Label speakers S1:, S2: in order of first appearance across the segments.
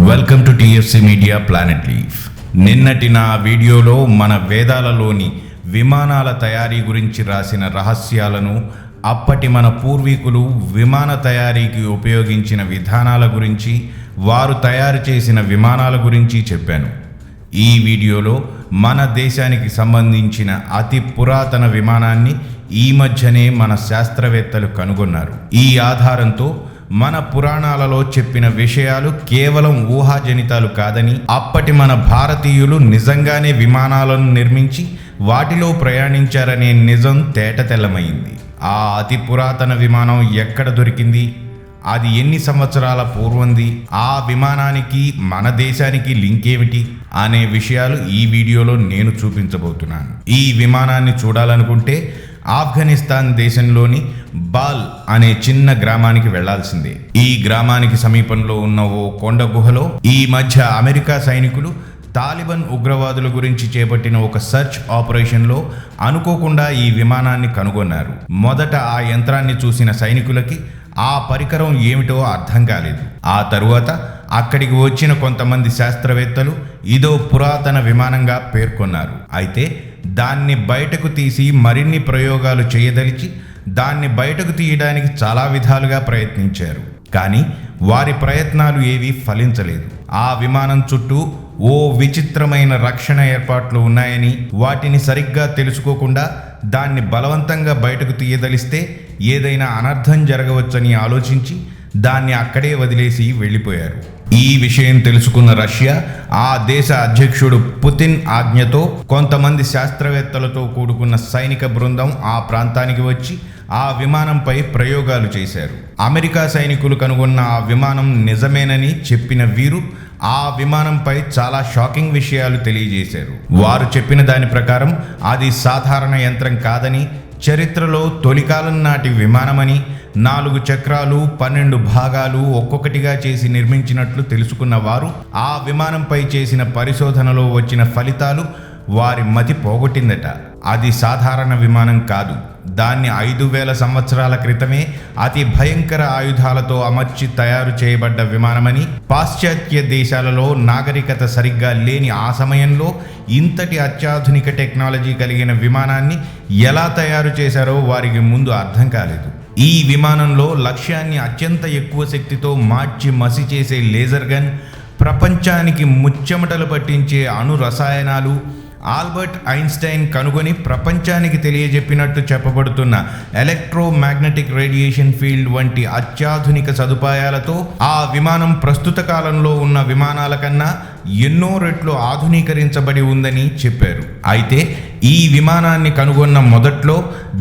S1: Welcome to TFC media planet leaf. నిన్నటి నా వీడియోలో మన వేదాలలోని విమానాల తయారీ గురించి రాసిన రహస్యాలను, అప్పటి మన పూర్వీకులు విమాన తయారీకి ఉపయోగించిన విధానాల గురించి, వారు తయారు చేసిన విమానాల గురించి చెప్పాను. ఈ వీడియోలో మన దేశానికి సంబంధించిన అతి పురాతన విమానాన్ని ఈ మధ్యనే మన శాస్త్రవేత్తలు కనుగొన్నారు. ఈ ఆధారంతో మన పురాణాలలో చెప్పిన విషయాలు కేవలం ఊహాజనితాలు కాదని, అప్పటి మన భారతీయులు నిజంగానే విమానాలను నిర్మించి వాటిలో ప్రయాణించారనే నిజం తేటతెల్లమైంది. ఆ అతి పురాతన విమానం ఎక్కడ దొరికింది, అది ఎన్ని సంవత్సరాల పూర్వంది, ఆ విమానానికి మన దేశానికి లింక్ ఏమిటి అనే విషయాలు ఈ వీడియోలో నేను చూపించబోతున్నాను. ఈ విమానాన్ని చూడాలనుకుంటే ఆఫ్ఘనిస్తాన్ దేశంలోని బాల్ అనే చిన్న గ్రామానికి వెళ్లాల్సిందే. ఈ గ్రామానికి సమీపంలో ఉన్న ఓ కొండ గుహలో ఈ మధ్య అమెరికా సైనికులు తాలిబాన్ ఉగ్రవాదుల గురించి చేపట్టిన ఒక సర్చ్ ఆపరేషన్లో అనుకోకుండా ఈ విమానాన్ని కనుగొన్నారు. మొదట ఆ యంత్రాన్ని చూసిన సైనికులకి ఆ పరికరం ఏమిటో అర్థం కాలేదు. ఆ తరువాత అక్కడికి వచ్చిన కొంతమంది శాస్త్రవేత్తలు ఇదో పురాతన విమానంగా పేర్కొన్నారు. అయితే దాన్ని బయటకు తీసి మరిన్ని ప్రయోగాలు చేయదలిచి దాన్ని బయటకు తీయడానికి చాలా విధాలుగా ప్రయత్నించారు. కానీ వారి ప్రయత్నాలు ఏవీ ఫలించలేదు. ఆ విమానం చుట్టూ ఓ విచిత్రమైన రక్షణ ఏర్పాట్లు ఉన్నాయని, వాటిని సరిగ్గా తెలుసుకోకుండా దాన్ని బలవంతంగా బయటకు తీయదలిస్తే ఏదైనా అనర్థం జరగవచ్చని ఆలోచించి దాన్ని అక్కడే వదిలేసి వెళ్ళిపోయారు. ఈ విషయం తెలుసుకున్న రష్యా ఆ దేశ అధ్యక్షుడు పుతిన్ ఆజ్ఞతో కొంతమంది శాస్త్రవేత్తలతో కూడుకున్న సైనిక బృందం ఆ ప్రాంతానికి వచ్చి ఆ విమానంపై ప్రయోగాలు చేశారు. అమెరికా సైనికులు కనుగొన్న ఆ విమానం నిజమేనని చెప్పిన వీరు ఆ విమానంపై చాలా షాకింగ్ విషయాలు తెలియజేశారు. వారు చెప్పిన దాని ప్రకారం అది సాధారణ యంత్రం కాదని, చరిత్రలో తొలికాలం నాటి విమానమని, 4 చక్రాలు 12 భాగాలు ఒక్కొక్కటిగా చేసి నిర్మించినట్లు తెలుసుకున్న వారు ఆ విమానంపై చేసిన పరిశోధనలో వచ్చిన ఫలితాలు వారి మతి పోగొట్టిందట. అది సాధారణ విమానం కాదు, దాన్ని 5000 సంవత్సరాల క్రితమే అతి భయంకర ఆయుధాలతో అమర్చి తయారు చేయబడ్డ విమానమని, పాశ్చాత్య దేశాలలో నాగరికత సరిగ్గా లేని ఆ సమయంలో ఇంతటి అత్యాధునిక టెక్నాలజీ కలిగిన విమానాన్ని ఎలా తయారు చేశారో వారికి ముందు అర్థం కాలేదు. ఈ విమానంలో లక్ష్యాన్ని అత్యంత ఎక్కువ శక్తితో మార్చి మసి చేసే లేజర్ గన్, ప్రపంచానికి ముచ్చెమటలు పట్టించే అణు రసాయనాలు, ఆల్బర్ట్ ఐన్స్టైన్ కనుగొని ప్రపంచానికి తెలియజెప్పినట్టు చెప్పబడుతున్న ఎలక్ట్రోమాగ్నెటిక్ రేడియేషన్ ఫీల్డ్ వంటి అత్యాధునిక సదుపాయాలతో ఆ విమానం ప్రస్తుత కాలంలో ఉన్న విమానాల కన్నా ఎన్నో రెట్లు ఆధునీకరించబడి ఉందని చెప్పారు. అయితే ఈ విమానాన్ని కనుగొన్న మొదట్లో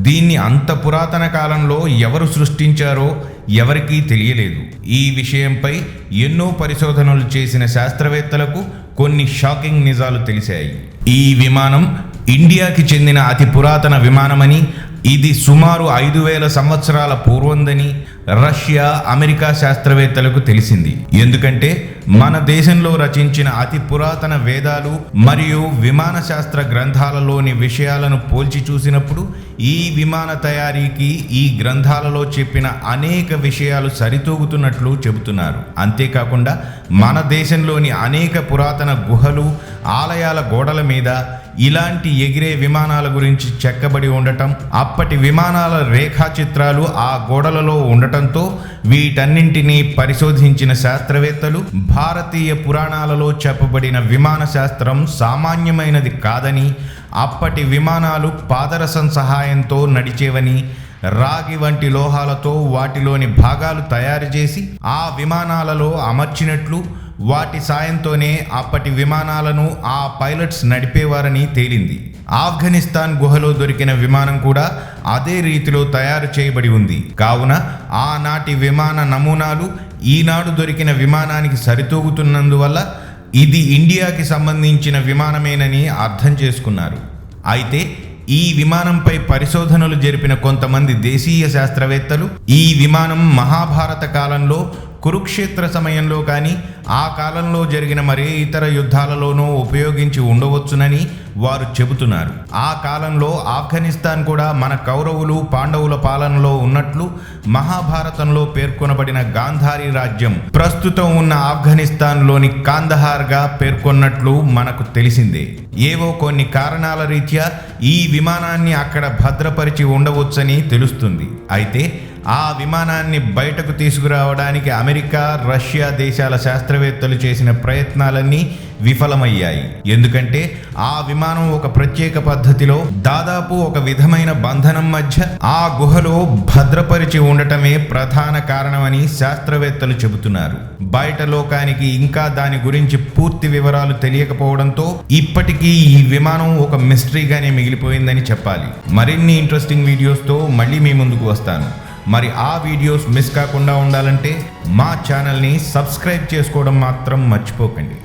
S1: దీన్ని అంత పురాతన కాలంలో ఎవరు సృష్టించారో ఎవరికీ తెలియలేదు. ఈ విషయంపై ఎన్నో పరిశోధనలు చేసిన శాస్త్రవేత్తలకు కొన్ని షాకింగ్ నిజాలు తెలిసాయి. ఈ విమానం ఇండియాకి చెందిన అతి పురాతన విమానమని, ఇది సుమారు 5000 సంవత్సరాల పూర్వందని రష్యా, అమెరికా శాస్త్రవేత్తలకు తెలిసింది. ఎందుకంటే మన దేశంలో రచించిన అతి పురాతన వేదాలు మరియు విమాన శాస్త్ర గ్రంథాలలోని విషయాలను పోల్చి చూసినప్పుడు ఈ విమాన తయారీకి ఈ గ్రంథాలలో చెప్పిన అనేక విషయాలు సరితూగుతున్నట్లు చెబుతున్నారు. అంతేకాకుండా మన దేశంలోని అనేక పురాతన గుహలు, ఆలయాల గోడల మీద ఇలాంటి ఎగిరే విమానాల గురించి చెక్కబడి ఉండటం, అప్పటి విమానాల రేఖాచిత్రాలు ఆ గోడలలో ఉండటంతో వీటన్నింటినీ పరిశోధించిన శాస్త్రవేత్తలు భారతీయ పురాణాలలో చెప్పబడిన విమాన శాస్త్రం సామాన్యమైనది కాదని, అప్పటి విమానాలు పాదరసం సహాయంతో నడిచేవని, రాగి వంటి లోహాలతో వాటిలోని భాగాలు తయారు చేసి ఆ విమానాలలో అమర్చినట్లు, వాటి సాయంతోనే అప్పటి విమానాలను ఆ పైలట్స్ నడిపేవారని తేలింది. ఆఫ్ఘనిస్తాన్ గుహలో దొరికిన విమానం కూడా అదే రీతిలో తయారు చేయబడి ఉంది. కావున ఆనాటి విమాన నమూనాలు ఈనాడు దొరికిన విమానానికి సరితూగుతున్నందువల్ల ఇది ఇండియాకి సంబంధించిన విమానమేనని అర్థం చేసుకున్నారు. అయితే ఈ విమానంపై పరిశోధనలు జరిపిన కొంతమంది దేశీయ శాస్త్రవేత్తలు ఈ విమానం మహాభారత కాలంలో కురుక్షేత్ర సమయంలో కానీ ఆ కాలంలో జరిగిన మరే ఇతర యుద్ధాలలోనూ ఉపయోగించి ఉండవచ్చునని వారు చెబుతున్నారు. ఆ కాలంలో ఆఫ్ఘనిస్తాన్ కూడా మన కౌరవులు పాండవుల పాలనలో ఉన్నట్లు మహాభారతంలో పేర్కొనబడిన గాంధారి రాజ్యం ప్రస్తుతం ఉన్న ఆఫ్ఘనిస్తాన్లోని కాందహార్గా పేర్కొన్నట్లు మనకు తెలిసిందే. ఏవో కొన్ని కారణాల రీత్యా ఈ విమానాన్ని అక్కడ భద్రపరిచి ఉండవచ్చని తెలుస్తుంది. అయితే ఆ విమానాన్ని బయటకు తీసుకురావడానికి అమెరికా, రష్యా దేశాల శాస్త్రవేత్తలు చేసిన ప్రయత్నాలన్నీ విఫలమయ్యాయి. ఎందుకంటే ఆ విమానం ఒక ప్రత్యేక పద్ధతిలో దాదాపు ఒక విధమైన బంధనం మధ్య ఆ గుహలో భద్రపరిచి ఉండటమే ప్రధాన కారణమని శాస్త్రవేత్తలు చెబుతున్నారు. బయట లోకానికి ఇంకా దాని గురించి పూర్తి వివరాలు తెలియకపోవడంతో ఇప్పటికీ ఈ విమానం ఒక మిస్టరీగానే మిగిలిపోయిందని చెప్పాలి. మరిన్ని ఇంట్రెస్టింగ్ వీడియోస్తో మళ్ళీ మీ ముందుకు వస్తాను. మరి ఆ వీడియోస్ మిస్ కాకుండా ఉండాలంటే మా ఛానల్ని సబ్స్క్రైబ్ చేసుకోవడం మాత్రం మర్చిపోకండి.